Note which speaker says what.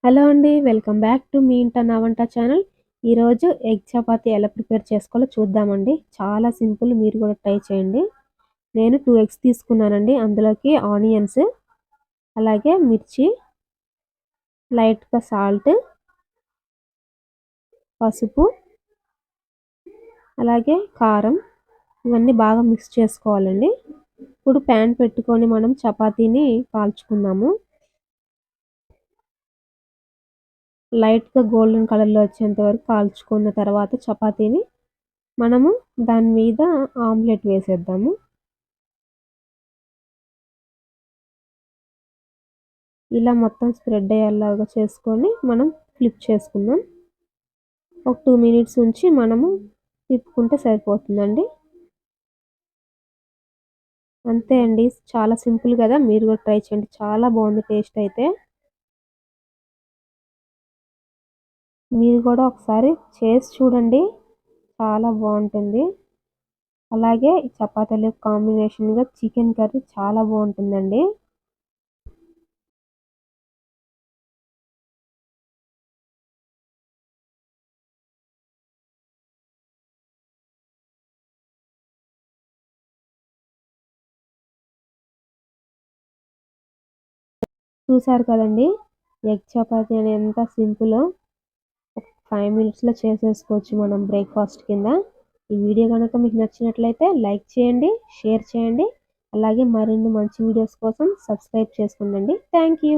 Speaker 1: Hello అండి. Welcome back to me ఇంట నా వంట ఛానల్. ఈరోజు ఎగ్ చపాతీ ఎలా ప్రిపేర్ చేసుకోవాలో చూద్దామండి. చాలా సింపుల్, మీరు కూడా ట్రై చేయండి. నేను 2 ఎగ్స్ తీసుకున్నానండి. అందులోకి ఆనియన్స్, అలాగే మిర్చి, లైట్‌గా సాల్ట్, పసుపు, అలాగే కారం ఇవన్నీ బాగా మిక్స్ చేసుకోవాలండి. ఇప్పుడు ప్యాన్ పెట్టుకొని మనం చపాతీని కాల్చుకుందాము. లైట్‌గా గోల్డెన్ కలర్‌లో వచ్చేంత వరకు కాల్చుకున్న తర్వాత చపాతీని మనము దాని మీద ఆమ్లెట్ వేసేద్దాము. ఇలా మొత్తం స్ప్రెడ్ అయ్యేలాగా చేసుకొని మనం ఫ్లిప్ చేసుకుందాం. ఒక 2 మినిట్స్ ఉంచి మనము తిప్పుకుంటే సరిపోతుందండి. అంతే అండి. చాలా సింపుల్ కదా! మీరు కూడా ట్రై చేయండి. చాలా బాగుంది టేస్ట్ అయితే. మీరు కూడా ఒకసారి చేసి చూడండి. చాలా బాగుంటుంది. అలాగే చపాతీలకు కాంబినేషన్‌గా చికెన్ కర్రీ చాలా బాగుంటుందండి. చూసారు కదండీ! ఎగ్ చపాతీ అనేది ఎంత సింపులో. 5 మినిట్స్‌లో చేసేసుకోవచ్చు మనం బ్రేక్‌ఫాస్ట్ కింద. ఈ వీడియో గనుక మీకు నచ్చినట్లయితే లైక్ చేయండి, షేర్ చేయండి. అలాగే మరిన్ని మంచి వీడియోస్ కోసం సబ్స్క్రైబ్ చేసుకోండి. Thank you.